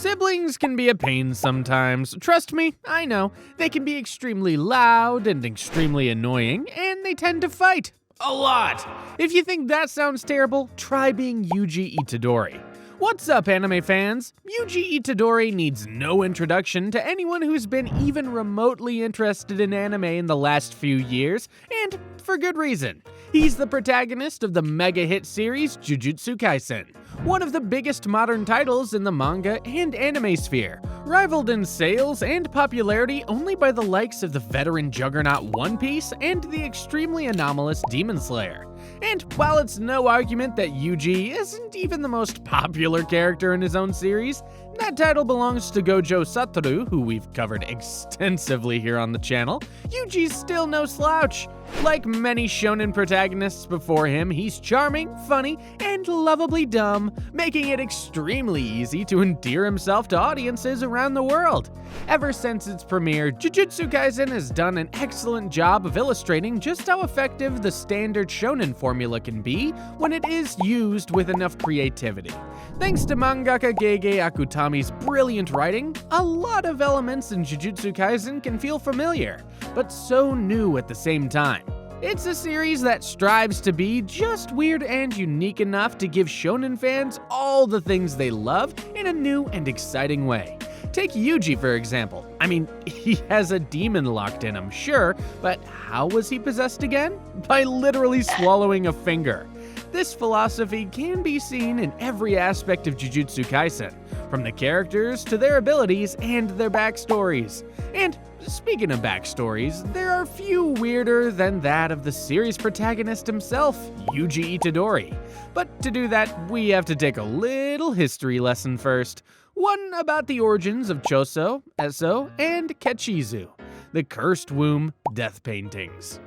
Siblings can be a pain sometimes. Trust me, I know. They can be extremely loud and extremely annoying, and they tend to fight. A lot. If you think that sounds terrible, try being Yuji Itadori. What's up, anime fans? Yuji Itadori needs no introduction to anyone who's been even remotely interested in anime in the last few years, and for good reason. He's the protagonist of the mega hit series Jujutsu Kaisen, one of the biggest modern titles in the manga and anime sphere, rivaled in sales and popularity only by the likes of the veteran juggernaut One Piece and the extremely anomalous Demon Slayer. And while it's no argument that Yuji isn't even the most popular character in his own series, that title belongs to Gojo Satoru, who we've covered extensively here on the channel. Yuji's still no slouch. Like many shonen protagonists before him, he's charming, funny, and lovably dumb, making it extremely easy to endear himself to audiences around the world. Ever since its premiere, Jujutsu Kaisen has done an excellent job of illustrating just how effective the standard shonen formula can be when it is used with enough creativity. Thanks to mangaka Gege Akutami's brilliant writing, a lot of elements in Jujutsu Kaisen can feel familiar, but so new at the same time. It's a series that strives to be just weird and unique enough to give shonen fans all the things they love in a new and exciting way. Take Yuji, for example. I mean, he has a demon locked in him, sure, but how was he possessed again? By literally swallowing a finger. This philosophy can be seen in every aspect of Jujutsu Kaisen, from the characters to their abilities and their backstories. And speaking of backstories, there are few weirder than that of the series protagonist himself, Yuji Itadori. But to do that, we have to take a little history lesson first. One about the origins of Choso, Eso, and Kechizu, the Cursed Womb death paintings.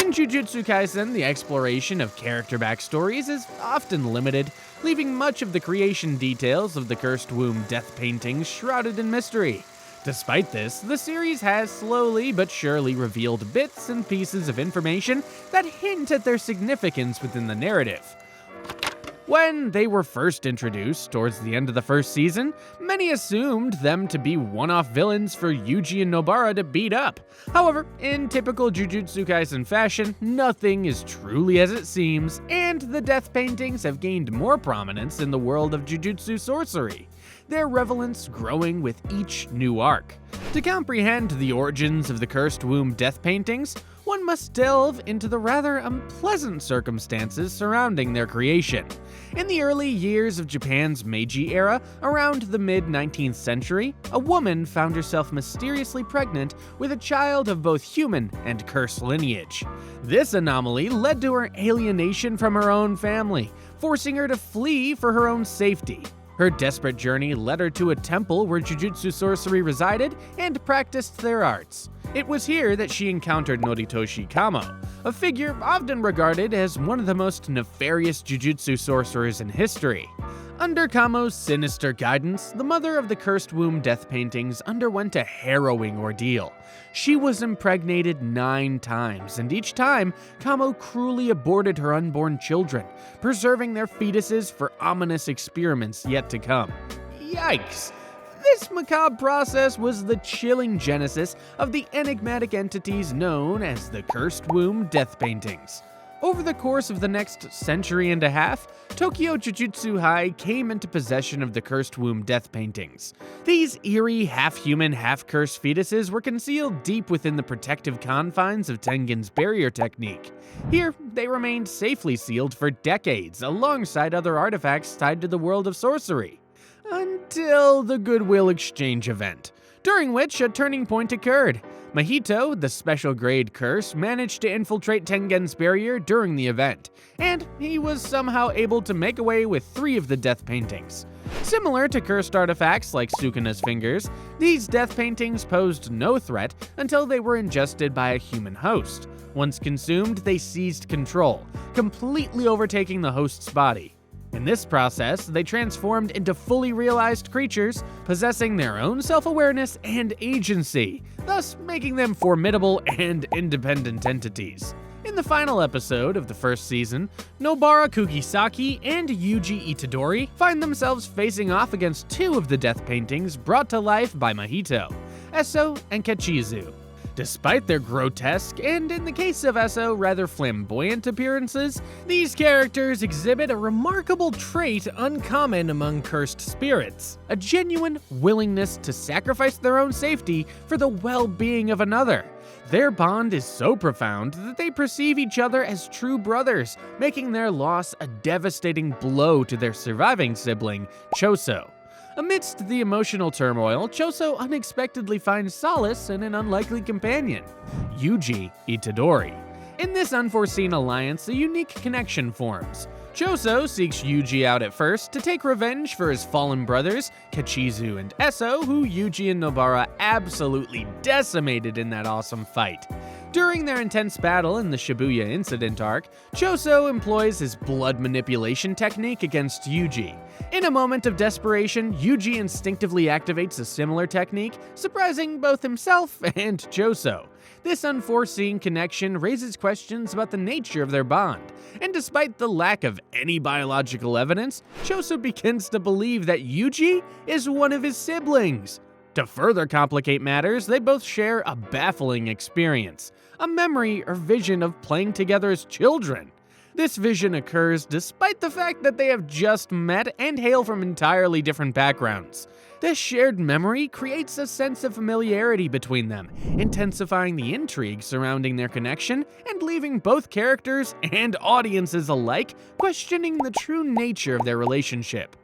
In Jujutsu Kaisen, the exploration of character backstories is often limited, leaving much of the creation details of the Cursed Womb death paintings shrouded in mystery. Despite this, the series has slowly but surely revealed bits and pieces of information that hint at their significance within the narrative. When they were first introduced towards the end of the first season, many assumed them to be one-off villains for Yuji and Nobara to beat up. However, in typical Jujutsu Kaisen fashion, nothing is truly as it seems, and the death paintings have gained more prominence in the world of Jujutsu sorcery, their relevance growing with each new arc. To comprehend the origins of the Cursed Womb death paintings, one must delve into the rather unpleasant circumstances surrounding their creation. In the early years of Japan's Meiji era, around the mid-19th century, a woman found herself mysteriously pregnant with a child of both human and cursed lineage. This anomaly led to her alienation from her own family, forcing her to flee for her own safety. Her desperate journey led her to a temple where Jujutsu sorcery resided and practiced their arts. It was here that she encountered Noritoshi Kamo, a figure often regarded as one of the most nefarious Jujutsu sorcerers in history. Under Kamo's sinister guidance, the mother of the Cursed Womb death paintings underwent a harrowing ordeal. She was impregnated 9 times, and each time, Kamo cruelly aborted her unborn children, preserving their fetuses for ominous experiments yet to come. Yikes! This macabre process was the chilling genesis of the enigmatic entities known as the Cursed Womb death paintings. Over the course of the next century and a half, Tokyo Jujutsu High came into possession of the Cursed Womb death paintings. These eerie, half-human, half-cursed fetuses were concealed deep within the protective confines of Tengen's barrier technique. Here, they remained safely sealed for decades, alongside other artifacts tied to the world of sorcery. Until the Goodwill Exchange event, during which a turning point occurred. Mahito, the special grade curse, managed to infiltrate Tengen's barrier during the event, and he was somehow able to make away with 3 of the death paintings. Similar to cursed artifacts like Sukuna's fingers, these death paintings posed no threat until they were ingested by a human host. Once consumed, they seized control, completely overtaking the host's body. In this process, they transformed into fully realized creatures, possessing their own self-awareness and agency, thus making them formidable and independent entities. In the final episode of the first season, Nobara Kugisaki and Yuji Itadori find themselves facing off against two of the death paintings brought to life by Mahito, Eso and Kechizu. Despite their grotesque, and in the case of Eso, rather flamboyant appearances, these characters exhibit a remarkable trait uncommon among cursed spirits: a genuine willingness to sacrifice their own safety for the well-being of another. Their bond is so profound that they perceive each other as true brothers, making their loss a devastating blow to their surviving sibling, Choso. Amidst the emotional turmoil, Choso unexpectedly finds solace in an unlikely companion, Yuji Itadori. In this unforeseen alliance, a unique connection forms. Choso seeks Yuji out at first to take revenge for his fallen brothers, Kechizu and Eso, who Yuji and Nobara absolutely decimated in that awesome fight. During their intense battle in the Shibuya incident arc, Choso employs his blood manipulation technique against Yuji. In a moment of desperation, Yuji instinctively activates a similar technique, surprising both himself and Choso. This unforeseen connection raises questions about the nature of their bond, and despite the lack of any biological evidence, Choso begins to believe that Yuji is one of his siblings. To further complicate matters, they both share a baffling experience, a memory or vision of playing together as children. This vision occurs despite the fact that they have just met and hail from entirely different backgrounds. This shared memory creates a sense of familiarity between them, intensifying the intrigue surrounding their connection and leaving both characters and audiences alike questioning the true nature of their relationship.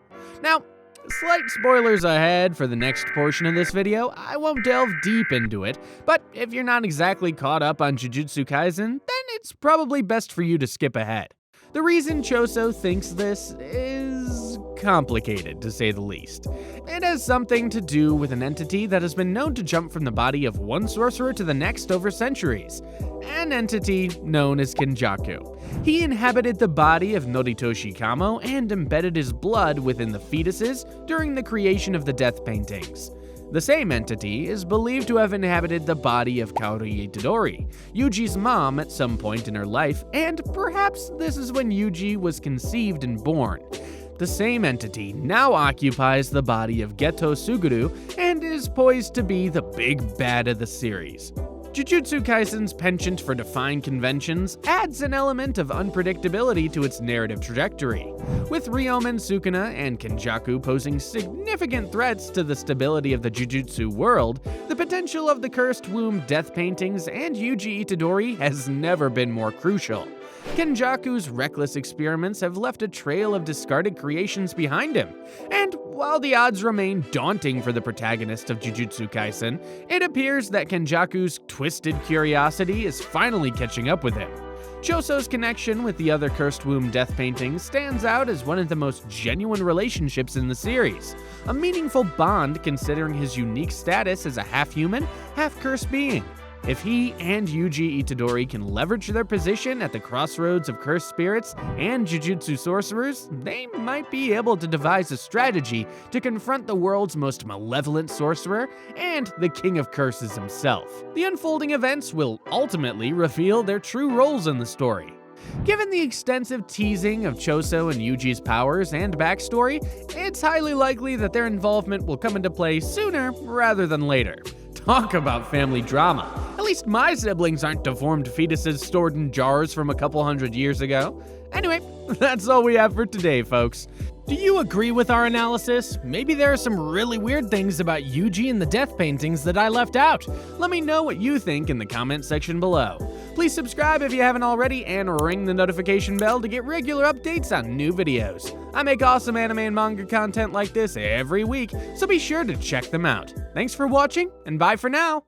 Now, slight spoilers ahead for the next portion of this video. I won't delve deep into it, but if you're not exactly caught up on Jujutsu Kaisen, then it's probably best for you to skip ahead. The reason Choso thinks this is complicated, to say the least. It has something to do with an entity that has been known to jump from the body of one sorcerer to the next over centuries, an entity known as Kenjaku. He inhabited the body of Noritoshi Kamo and embedded his blood within the fetuses during the creation of the death paintings. The same entity is believed to have inhabited the body of Kaori Itadori, Yuji's mom, at some point in her life, and perhaps this is when Yuji was conceived and born. The same entity now occupies the body of Geto Suguru and is poised to be the big bad of the series. Jujutsu Kaisen's penchant for defined conventions adds an element of unpredictability to its narrative trajectory, with Ryomen Sukuna and Kenjaku posing significant threats to the stability of the Jujutsu world. The potential of the Cursed Womb death paintings and Yuji Itadori has never been more crucial. Kenjaku's reckless experiments have left a trail of discarded creations behind him, and while the odds remain daunting for the protagonist of Jujutsu Kaisen, it appears that Kenjaku's twisted curiosity is finally catching up with him. Choso's connection with the other Cursed Womb death paintings stands out as one of the most genuine relationships in the series, a meaningful bond considering his unique status as a half-human, half-cursed being. If he and Yuji Itadori can leverage their position at the crossroads of cursed spirits and Jujutsu sorcerers, they might be able to devise a strategy to confront the world's most malevolent sorcerer and the King of Curses himself. The unfolding events will ultimately reveal their true roles in the story. Given the extensive teasing of Choso and Yuji's powers and backstory, it's highly likely that their involvement will come into play sooner rather than later. Talk about family drama. At least my siblings aren't deformed fetuses stored in jars from a couple hundred years ago. Anyway, that's all we have for today, folks. Do you agree with our analysis? Maybe there are some really weird things about Yuji and the death paintings that I left out. Let me know what you think in the comment section below. Please subscribe if you haven't already and ring the notification bell to get regular updates on new videos. I make awesome anime and manga content like this every week, so be sure to check them out. Thanks for watching, and bye for now!